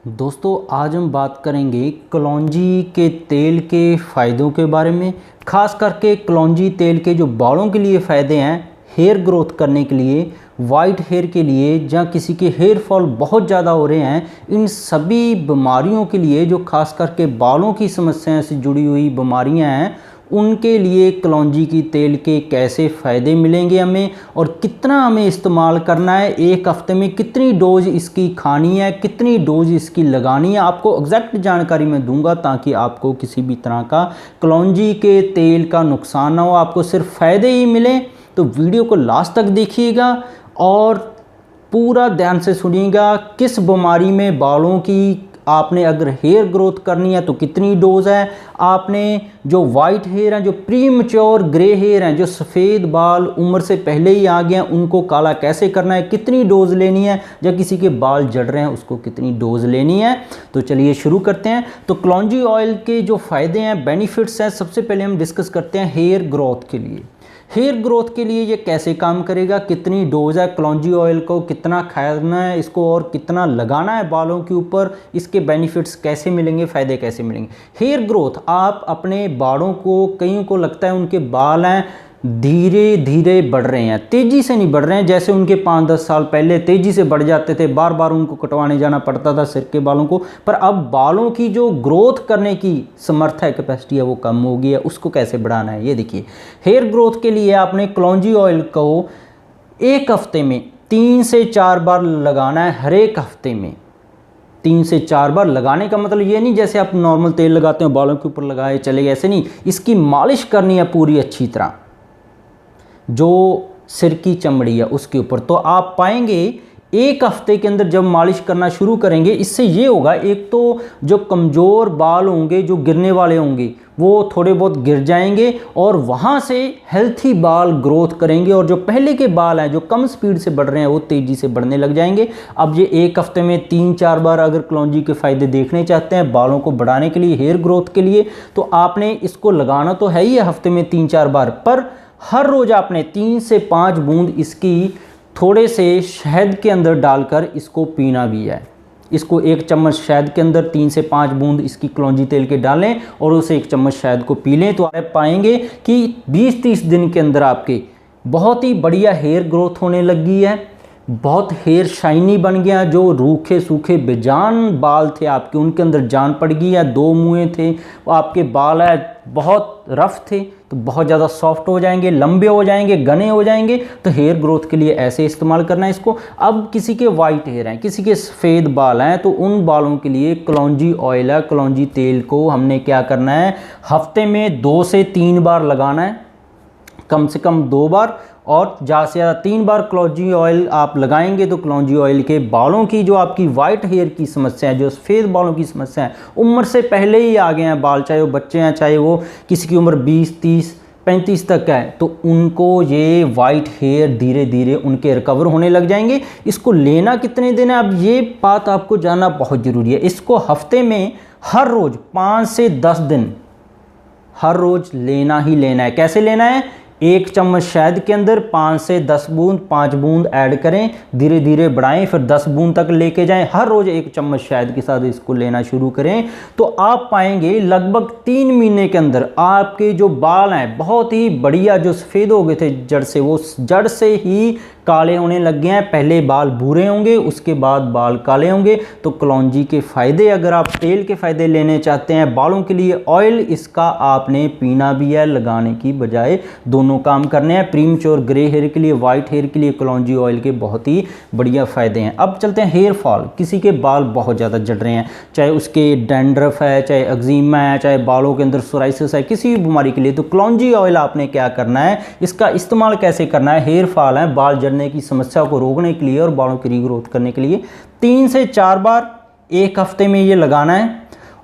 दोस्तों आज हम बात करेंगे कलौंजी के तेल के फ़ायदों के बारे में। ख़ास करके कलौंजी तेल के जो बालों के लिए फ़ायदे हैं, हेयर ग्रोथ करने के लिए, वाइट हेयर के लिए, जहाँ किसी के हेयर फॉल बहुत ज़्यादा हो रहे हैं, इन सभी बीमारियों के लिए, जो ख़ास करके बालों की समस्याओं से जुड़ी हुई बीमारियां हैं, उनके लिए कलौंजी की तेल के कैसे फ़ायदे मिलेंगे हमें और कितना हमें इस्तेमाल करना है, एक हफ्ते में कितनी डोज़ इसकी खानी है, कितनी डोज़ इसकी लगानी है, आपको एग्जैक्ट जानकारी मैं दूंगा ताकि आपको किसी भी तरह का कलौंजी के तेल का नुकसान ना हो, आपको सिर्फ फ़ायदे ही मिलें। तो वीडियो को लास्ट तक देखिएगा और पूरा ध्यान से सुनिएगा। किस बीमारी में बालों की आपने अगर हेयर ग्रोथ करनी है तो कितनी डोज है, आपने जो वाइट हेयर हैं, जो प्रीमच्योर ग्रे हेयर हैं, जो सफ़ेद बाल उम्र से पहले ही आ गए हैं, उनको काला कैसे करना है, कितनी डोज लेनी है, या किसी के बाल जड़ रहे हैं उसको कितनी डोज लेनी है। तो चलिए शुरू करते हैं। तो कलौंजी ऑयल के जो फ़ायदे हैं, बेनिफिट्स हैं, सबसे पहले हम डिस्कस करते हैं हेयर ग्रोथ के लिए। हेयर ग्रोथ के लिए ये कैसे काम करेगा, कितनी डोज है, कलौंजी ऑयल को कितना खाना है इसको और कितना लगाना है बालों के ऊपर, इसके बेनिफिट्स कैसे मिलेंगे, फ़ायदे कैसे मिलेंगे। हेयर ग्रोथ, आप अपने बालों को, कईयों को लगता है उनके बाल हैं धीरे धीरे बढ़ रहे हैं, तेज़ी से नहीं बढ़ रहे हैं। जैसे उनके 5-10 साल पहले तेज़ी से बढ़ जाते थे, बार बार उनको कटवाने जाना पड़ता था सिर के बालों को, पर अब बालों की जो ग्रोथ करने की समर्थ है, कैपेसिटी है, वो कम हो गई है। उसको कैसे बढ़ाना है ये देखिए। हेयर ग्रोथ के लिए आपने कलौंजी ऑयल को एक हफ्ते में 3 से 4 बार लगाना है। हर एक हफ्ते में 3 से 4 बार लगाने का मतलब ये नहीं जैसे आप नॉर्मल तेल लगाते हैं बालों के ऊपर लगाए चले गए, ऐसे नहीं। इसकी मालिश करनी है पूरी अच्छी तरह, जो सिर की चमड़ी है उसके ऊपर। तो आप पाएंगे एक हफ्ते के अंदर जब मालिश करना शुरू करेंगे, इससे ये होगा, एक तो जो कमज़ोर बाल होंगे, जो गिरने वाले होंगे, वो थोड़े बहुत गिर जाएंगे और वहाँ से हेल्थी बाल ग्रोथ करेंगे, और जो पहले के बाल हैं जो कम स्पीड से बढ़ रहे हैं वो तेज़ी से बढ़ने लग जाएंगे। अब ये एक हफ्ते में 3-4 बार अगर कलौंजी के फ़ायदे देखने चाहते हैं बालों को बढ़ाने के लिए, हेयर ग्रोथ के लिए, तो आपने इसको लगाना तो है ही है हफ्ते में 3-4 बार, पर हर रोज़ आपने 3 से 5 बूंद इसकी थोड़े से शहद के अंदर डालकर इसको पीना भी है। इसको 1 चम्मच शहद के अंदर 3 से 5 बूंद इसकी कलौंजी तेल के डालें और उसे 1 चम्मच शहद को पी लें, तो आप पाएंगे कि 20-30 दिन के अंदर आपके बहुत ही बढ़िया हेयर ग्रोथ होने लगी है, बहुत हेयर शाइनी बन गया। जो रूखे सूखे बेजान बाल थे आपके, उनके अंदर जान पड़ गई है। 2 मुँह थे, आपके बाल है बहुत रफ थे, तो बहुत ज़्यादा सॉफ्ट हो जाएंगे, लंबे हो जाएंगे, घने हो जाएंगे। तो हेयर ग्रोथ के लिए ऐसे इस्तेमाल करना है इसको। अब किसी के वाइट हेयर हैं, किसी के सफ़ेद बाल हैं, तो उन बालों के लिए कलौंजी ऑयल है, कलौंजी तेल को हमने क्या करना है, हफ्ते में 2 से 3 बार लगाना है, कम से कम 2 बार, और ज़्यादा से ज़्यादा 3 बार कलौंजी ऑयल आप लगाएंगे तो कलौंजी ऑयल के बालों की जो आपकी वाइट हेयर की समस्या है, जो सफ़ेद बालों की समस्या है, उम्र से पहले ही आ गए हैं बाल, चाहे वो बच्चे हैं, चाहे वो किसी की उम्र 20, 30, 35 तक है, तो उनको ये वाइट हेयर धीरे धीरे उनके रिकवर होने लग जाएंगे। इसको लेना कितने दिन है, अब ये बात आपको जानना बहुत ज़रूरी है। इसको हफ्ते में हर रोज़ 5 से 10 दिन हर रोज़ लेना ही लेना है। कैसे लेना है, 1 चम्मच शहद के अंदर 5 से 10 बूंद, 5 बूंद ऐड करें, धीरे धीरे बढ़ाएं, फिर 10 बूंद तक लेके जाएं। हर रोज़ 1 चम्मच शहद के साथ इसको लेना शुरू करें, तो आप पाएंगे लगभग 3 महीने के अंदर आपके जो बाल हैं बहुत ही बढ़िया, जो सफ़ेद हो गए थे जड़ से, वो जड़ से ही काले होने लग गए हैं। पहले बाल भूरे होंगे, उसके बाद बाल काले होंगे। तो कलौंजी के फ़ायदे, अगर आप तेल के फ़ायदे लेने चाहते हैं बालों के लिए, ऑयल इसका आपने पीना भी है, लगाने की बजाय दोनों काम करने हैं। प्रीमच्योर ग्रे हेयर के लिए, वाइट हेयर के लिए कलौंजी ऑयल के बहुत ही बढ़िया फ़ायदे हैं। अब चलते हैं हेयर फॉल। किसी के बाल बहुत ज़्यादा झड़ रहे हैं, चाहे उसके डैंड्रफ है, चाहे एक्जिमा है, चाहे बालों के अंदर सोराइसिस है, किसी भी बीमारी के लिए, तो कलौंजी ऑयल आपने क्या करना है, इसका इस्तेमाल कैसे करना है। हेयर फॉल है, बाल झड़ने की समस्या को रोकने के लिए और बालों की रीग्रोथ करने के लिए 3 से 4 बार एक हफ्ते में ये लगाना है,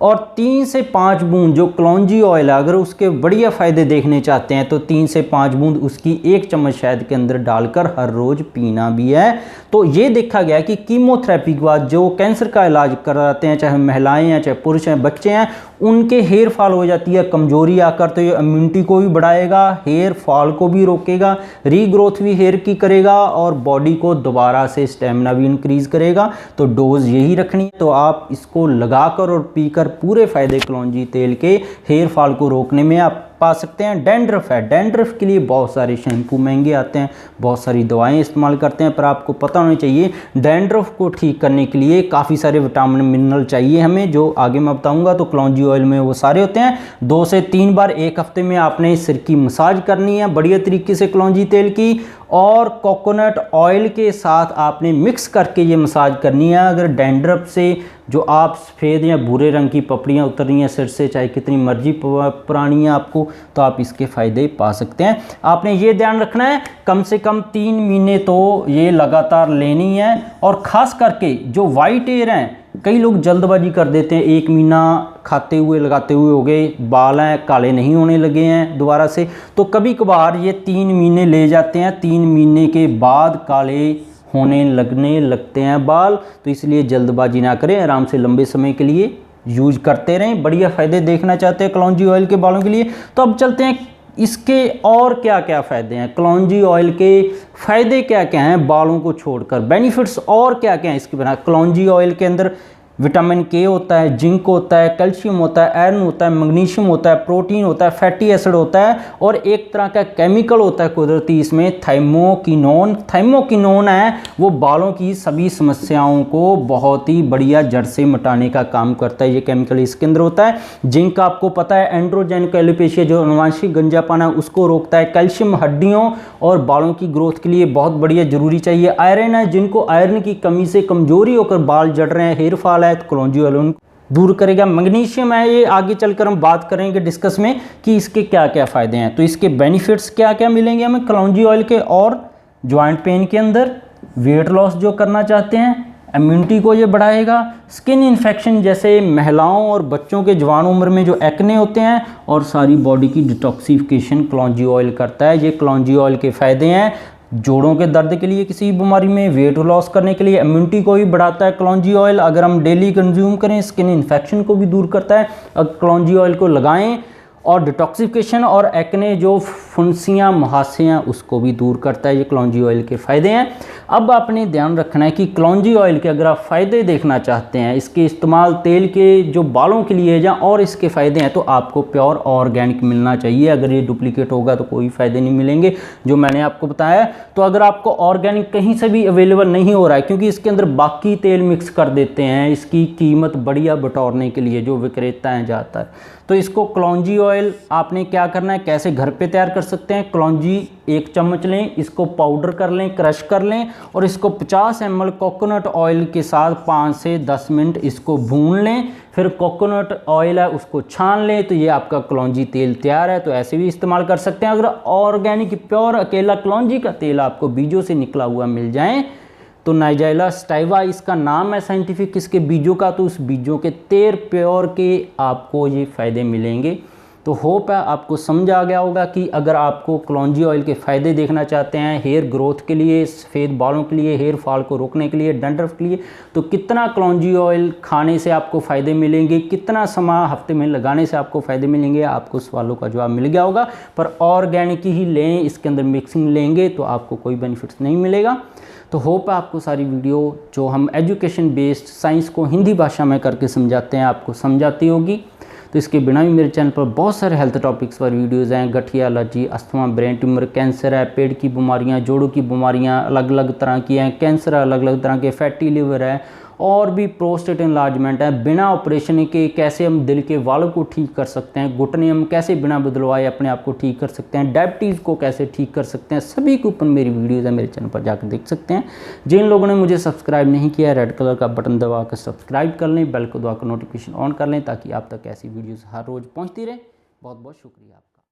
और 3 से 5 बूंद जो कलौंजी ऑयल है, अगर उसके बढ़िया फ़ायदे देखने चाहते हैं तो 3 से 5 बूंद उसकी 1 चम्मच शहद के अंदर डालकर हर रोज़ पीना भी है। तो ये देखा गया कि कीमोथेरेपी के बाद जो कैंसर का इलाज कराते हैं, चाहे महिलाएं हैं, चाहे पुरुष हैं, बच्चे हैं, उनके हेयर फॉल हो जाती है कमजोरी आकर, तो ये इम्यूनिटी को भी बढ़ाएगा, हेयर फॉल को भी रोकेगा, रीग्रोथ भी हेयर की करेगा और बॉडी को दोबारा से स्टेमिना भी इंक्रीज करेगा। तो डोज यही रखनी है। तो आप इसको लगाकर और पीकर पूरे फायदे कलौंजी तेल के हेयर फॉल को रोकने में आप पा सकते हैं। डैंड्रफ है, डैंड्रफ के लिए बहुत सारे शैम्पू महंगे आते हैं, बहुत सारी दवाएं इस्तेमाल करते हैं, पर आपको पता होना चाहिए डैंड्रफ को ठीक करने के लिए काफ़ी सारे विटामिन मिनरल चाहिए हमें, जो आगे मैं बताऊंगा। तो कलौंजी ऑयल में वो सारे होते हैं। 2 से 3 बार एक हफ्ते में आपने सिर की मसाज करनी है बढ़िया तरीके से कलौंजी तेल की, और कोकोनट ऑयल के साथ आपने मिक्स करके ये मसाज करनी है। अगर डैंड्रफ से जो आप सफ़ेद या भूरे रंग की पपड़ियाँ उतर रही हैं सिर से, चाहे कितनी मर्जी पुरानी है आपको, तो आप इसके फ़ायदे पा सकते हैं। आपने ये ध्यान रखना है कम से कम 3 महीने तो ये लगातार लेनी है। और ख़ास करके जो वाइट हेयर हैं, कई लोग जल्दबाजी कर देते हैं, 1 महीना खाते हुए लगाते हुए हो गए, बाल हैं काले नहीं होने लगे हैं दोबारा से, तो कभी कभार ये 3 महीने ले जाते हैं, 3 महीने के बाद काले होने लगते हैं बाल। तो इसलिए जल्दबाजी ना करें, आराम से लंबे समय के लिए यूज करते रहें। बढ़िया फ़ायदे देखना चाहते हैं कलौंजी ऑयल के बालों के लिए, तो अब चलते हैं इसके और क्या क्या फ़ायदे हैं, कलौंजी ऑयल के फ़ायदे क्या क्या हैं बालों को छोड़कर, बेनिफिट्स और क्या क्या हैं इसके बिना। कलौंजी ऑयल के अंदर विटामिन के होता है, जिंक होता है, कैल्शियम होता है, आयरन होता है, मैग्नीशियम होता है, प्रोटीन होता है, फैटी एसिड होता है, और एक तरह का केमिकल होता है कुदरती, इसमें थाइमोकिनोन। थाइमोकिनोन है वो बालों की सभी समस्याओं को बहुत ही बढ़िया जड़ से मिटाने का काम करता है, ये केमिकल इसके अंदर होता है। जिंक आपको पता है एंड्रोजेनिक एलोपेशिया जो अनुवांशिक गंजापन है उसको रोकता है। कैल्शियम हड्डियों और बालों की ग्रोथ के लिए बहुत बढ़िया जरूरी चाहिए। आयरन है, जिनको आयरन की कमी से कमजोरी होकर बाल जड़ रहे हैं, हेयर फॉल है, तो कलौंजी ऑयल दूर करेगा। मैग्नीशियम है, ये आगे चलकर हम बात करेंगे डिस्कस में कि इसके क्या क्या फ़ायदे हैं। तो इसके बेनिफिट्स क्या क्या मिलेंगे हमें कलौंजी ऑयल के, और जॉइंट पेन के अंदर, वेट लॉस जो करना चाहते हैं, इम्यूनिटी को ये बढ़ाएगा, स्किन इन्फेक्शन जैसे महिलाओं और बच्चों के जवान उम्र में जो एक्ने होते हैं, और सारी बॉडी की डिटॉक्सिफिकेशन कलौंजी ऑयल करता है। ये कलौंजी ऑयल के फ़ायदे हैं। जोड़ों के दर्द के लिए, किसी भी बीमारी में, वेट लॉस करने के लिए, इम्यूनिटी को भी बढ़ाता है कलौंजी ऑयल अगर हम डेली कंज्यूम करें, स्किन इन्फेक्शन को भी दूर करता है अगर कलौंजी ऑयल को लगाएं, और डिटॉक्सिफिकेशन और एक्ने जो फुंसियाँ मुहासे हैं उसको भी दूर करता है। ये कलौंजी ऑयल के फ़ायदे हैं। अब आपने ध्यान रखना है कि कलौंजी ऑयल के अगर आप फ़ायदे देखना चाहते हैं, इसके इस्तेमाल तेल के जो बालों के लिए या और इसके फ़ायदे हैं, तो आपको प्योर ऑर्गेनिक मिलना चाहिए। अगर ये डुप्लीकेट होगा तो कोई फ़ायदे नहीं मिलेंगे जो मैंने आपको बताया। तो अगर आपको ऑर्गेनिक कहीं से भी अवेलेबल नहीं हो रहा है, क्योंकि इसके अंदर बाकी तेल मिक्स कर देते हैं इसकी कीमत बढ़िया बटोरने के लिए जो विक्रेता हैं ज़्यादातर, तो इसको कलौंजी ऑयल आपने क्या करना है, कैसे घर पे तैयार कर सकते हैं। कलौंजी 1 चम्मच लें, इसको पाउडर कर लें, क्रश कर लें, और इसको 50 ml कोकोनट ऑयल के साथ 5 से 10 मिनट इसको भून लें। फिर कोकोनट ऑयल है उसको छान लें, तो ये आपका कलौंजी तेल तैयार है। तो ऐसे भी इस्तेमाल कर सकते हैं। अगर ऑर्गेनिक प्योर अकेला कलौंजी का तेल आपको बीजों से निकला हुआ मिल जाए, तो नाइजेला स्टाइवा इसका नाम है साइंटिफिक इसके बीजों का, तो उस बीजों के तेल प्योर के आपको ये फ़ायदे मिलेंगे। तो होप है आपको समझ आ गया होगा कि अगर आपको कलौंजी ऑयल के फ़ायदे देखना चाहते हैं हेयर ग्रोथ के लिए, सफ़ेद बालों के लिए, हेयर फॉल को रोकने के लिए, डैंड्रफ के लिए, तो कितना कलौंजी ऑयल खाने से आपको फ़ायदे मिलेंगे, कितना समय हफ्ते में लगाने से आपको फ़ायदे मिलेंगे, आपको सवालों का जवाब मिल गया होगा। पर ऑर्गेनिक ही लें, इसके अंदर मिक्सिंग लेंगे तो आपको कोई बेनिफिट्स नहीं मिलेगा। तो होप है आपको सारी वीडियो जो हम एजुकेशन बेस्ड साइंस को हिंदी भाषा में करके समझाते हैं आपको समझाती होगी। तो इसके बिना भी मेरे चैनल पर बहुत सारे हेल्थ टॉपिक्स पर वीडियोज़ हैं। गठिया, allergy, asthma, brain tumour, cancer है, पेट की बीमारियां, जोड़ों की बीमारियां अलग अलग तरह की हैं, कैंसर अलग अलग तरह के, फैटी लिवर है, और भी प्रोस्टेट इनलार्जमेंट है। बिना ऑपरेशन के कैसे हम दिल के वाल्व को ठीक कर सकते हैं, घुटने हम कैसे बिना बदलवाए अपने आप को ठीक कर सकते हैं, डायबिटीज़ को कैसे ठीक कर सकते हैं, सभी के ऊपर मेरी वीडियोज़ है, मेरे चैनल पर जाकर देख सकते हैं। जिन लोगों ने मुझे सब्सक्राइब नहीं किया, रेड कलर का बटन दबाकर सब्सक्राइब कर लें, बेल को दबाकर नोटिफिकेशन ऑन कर लें, ताकि आप तक ऐसी वीडियोज़ हर रोज़ पहुँचती रहे। बहुत बहुत शुक्रिया आपका।